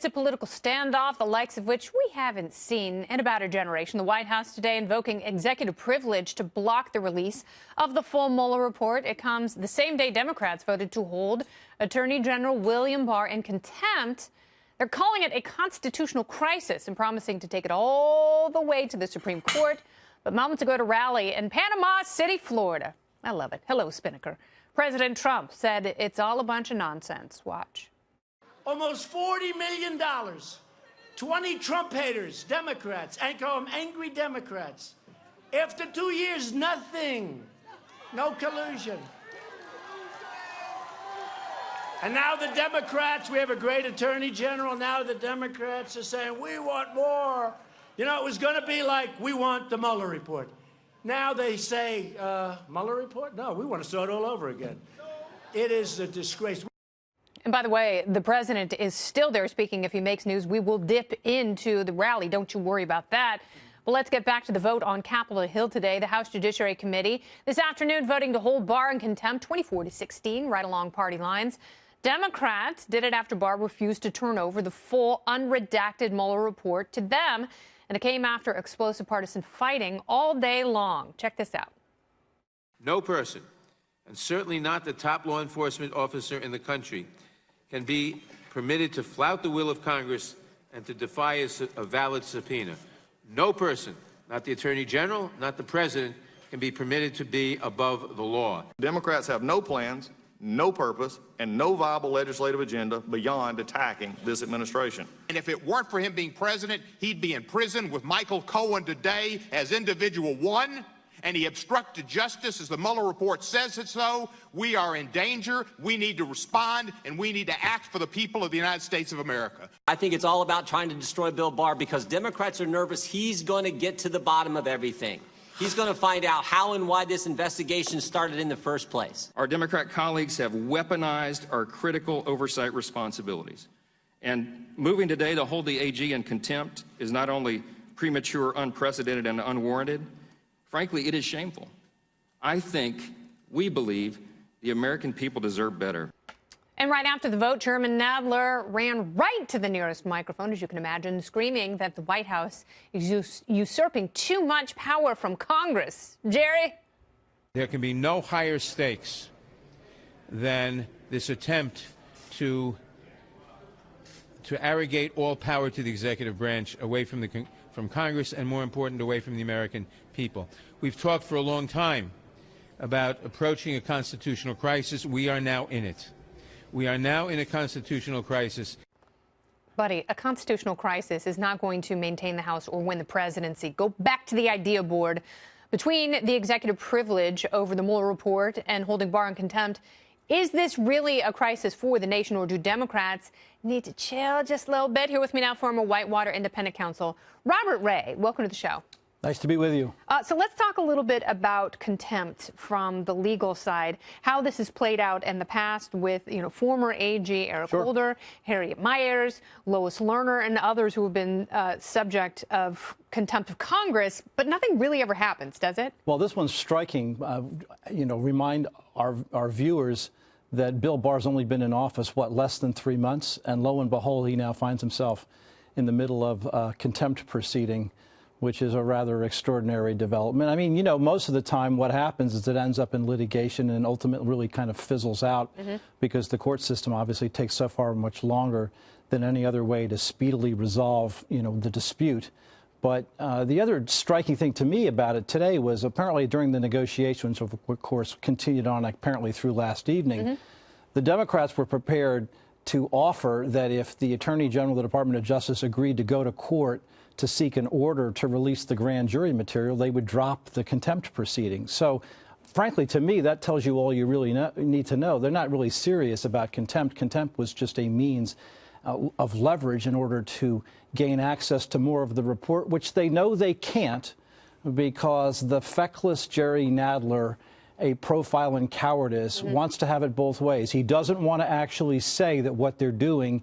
It's a political standoff, the likes of which we haven't seen in about a generation. The White House today invoking executive privilege to block the release of the full Mueller report. It comes the same day Democrats voted to hold Attorney General William Barr in contempt. They're calling it a constitutional crisis and promising to take it all the way to the Supreme Court. But moments ago at a rally in Panama City, Florida. I love it. Hello, Spinnaker. President Trump said it's all a bunch of nonsense. Watch. Almost $40 million. 20 Trump haters, Democrats, I call them angry Democrats. After 2 years, nothing. No collusion. And now the Democrats, we have a great attorney general, now the Democrats are saying, we want more. You know, it was going to be like, we want the Mueller report. Now they say, Mueller report? No, we want to start all over again. It is a disgrace. And by the way, the president is still there speaking. If he makes news, we will dip into the rally. Don't you worry about that. Well, let's get back to the vote on Capitol Hill today. The House Judiciary Committee this afternoon voting to hold Barr in contempt 24-16, right along party lines. Democrats did it after Barr refused to turn over the full unredacted Mueller report to them. And it came after explosive partisan fighting all day long. Check this out. No person, and certainly not the top law enforcement officer in the country, can be permitted to flout the will of Congress and to defy a valid subpoena. No person, not the Attorney General, not the President, can be permitted to be above the law. Democrats have no plans, no purpose, and no viable legislative agenda beyond attacking this administration. And if it weren't for him being president, he'd be in prison with Michael Cohen today as individual one, and he obstructed justice as the Mueller report says it so. We are in danger. We need to respond, and we need to act for the people of the United States of America. I think it's all about trying to destroy Bill Barr because Democrats are nervous he's going to get to the bottom of everything. He's going to find out how and why this investigation started in the first place. Our Democrat colleagues have weaponized our critical oversight responsibilities. And moving today to hold the AG in contempt is not only premature, unprecedented, and unwarranted, frankly, it is shameful. We believe the American people deserve better. And right after the vote, Chairman Nadler ran right to the nearest microphone, as you can imagine, screaming that the White House is usurping too much power from Congress. Jerry? There can be no higher stakes than this attempt to arrogate all power to the executive branch away from Congress and, more important, away from the American people. We've talked for a long time about approaching a constitutional crisis. We are now in it. We are now in a constitutional crisis. Buddy, a constitutional crisis is not going to maintain the House or win the presidency. Go back to the idea board. Between the executive privilege over the Mueller report and holding Barr in contempt, is this really a crisis for the nation, or do Democrats need to chill just a little bit? Here with me now, former Whitewater Independent Counsel Robert Ray. Welcome to the show. Nice to be with you. So let's talk a little bit about contempt from the legal side, how this has played out in the past with, former AG Eric Holder, Harriet Miers, Lois Lerner, and others who have been subject of contempt of Congress, but nothing really ever happens, does it? Well, this one's striking. Remind our viewers that Bill Barr's only been in office, less than 3 months, and lo and behold, he now finds himself in the middle of a contempt proceeding, which is a rather extraordinary development. I mean, most of the time what happens is it ends up in litigation and ultimately really kind of fizzles out because the court system obviously takes so far much longer than any other way to speedily resolve, the dispute. But the other striking thing to me about it today was apparently during the negotiations, of course, continued on apparently through last evening, the Democrats were prepared to offer that if the Attorney General of the Department of Justice agreed to go to court to seek an order to release the grand jury material, they would drop the contempt proceedings. So, frankly, to me, that tells you all you really need to know. They're not really serious about contempt. Contempt was just a means of leverage in order to gain access to more of the report, which they know they can't because the feckless Jerry Nadler, a profile in cowardice, wants to have it both ways. He doesn't want to actually say that what they're doing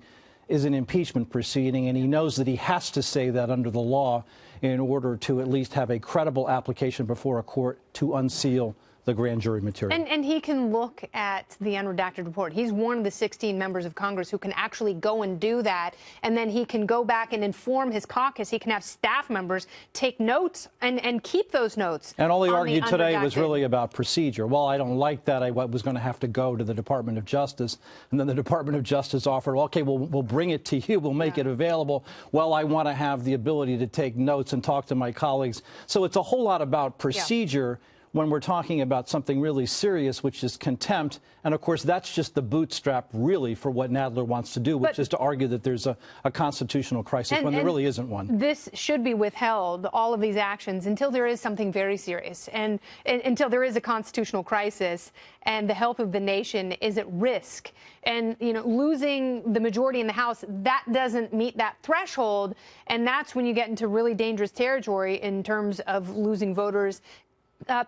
is an impeachment proceeding, and he knows that he has to say that under the law in order to at least have a credible application before a court to unseal the grand jury material. And he can look at the unredacted report. He's one of the 16 members of Congress who can actually go and do that. And then he can go back and inform his caucus. He can have staff members take notes and keep those notes. And all he argued today was really about procedure. Well, I don't like that. I was going to have to go to the Department of Justice. And then the Department of Justice offered, okay, we'll bring it to you. We'll make it available. Well, I want to have the ability to take notes and talk to my colleagues. So it's a whole lot about procedure. When we're talking about something really serious, which is contempt. And, of course, that's just the bootstrap, really, for what Nadler wants to do, which is to argue that there's a constitutional crisis when there really isn't one. This should be withheld, all of these actions, until there is something very serious and until there is a constitutional crisis and the health of the nation is at risk. And, you know, losing the majority in the House, that doesn't meet that threshold. And that's when you get into really dangerous territory in terms of losing voters.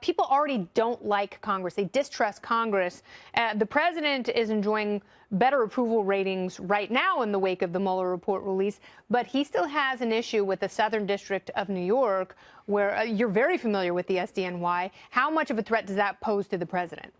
People already don't like Congress. They distrust Congress. The president is enjoying better approval ratings right now in the wake of the Mueller report release, but he still has an issue with the Southern District of New York, where you're very familiar with the SDNY. How much of a threat does that pose to the president?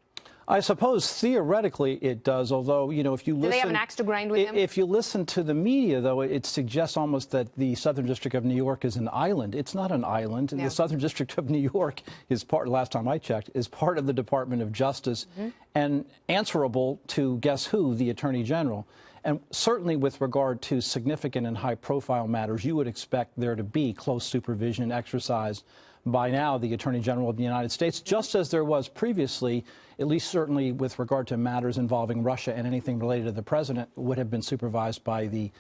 I suppose theoretically it does, although, you know, if you listen... Do they have an axe to grind with him? If you listen to the media, though, it suggests almost that the Southern District of New York is an island. It's not an island. Yeah. The Southern District of New York is part, last time I checked, is part of the Department of Justice and answerable to, guess who, the Attorney General. And certainly with regard to significant and high-profile matters, you would expect there to be close supervision exercised by now the Attorney General of the United States, just as there was previously, at least certainly with regard to matters involving Russia and anything related to the president, would have been supervised by the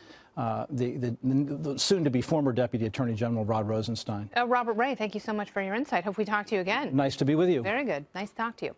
soon-to-be former Deputy Attorney General Rod Rosenstein. Robert Ray, thank you so much for your insight. Hope we talk to you again. Nice to be with you. Very good. Nice to talk to you.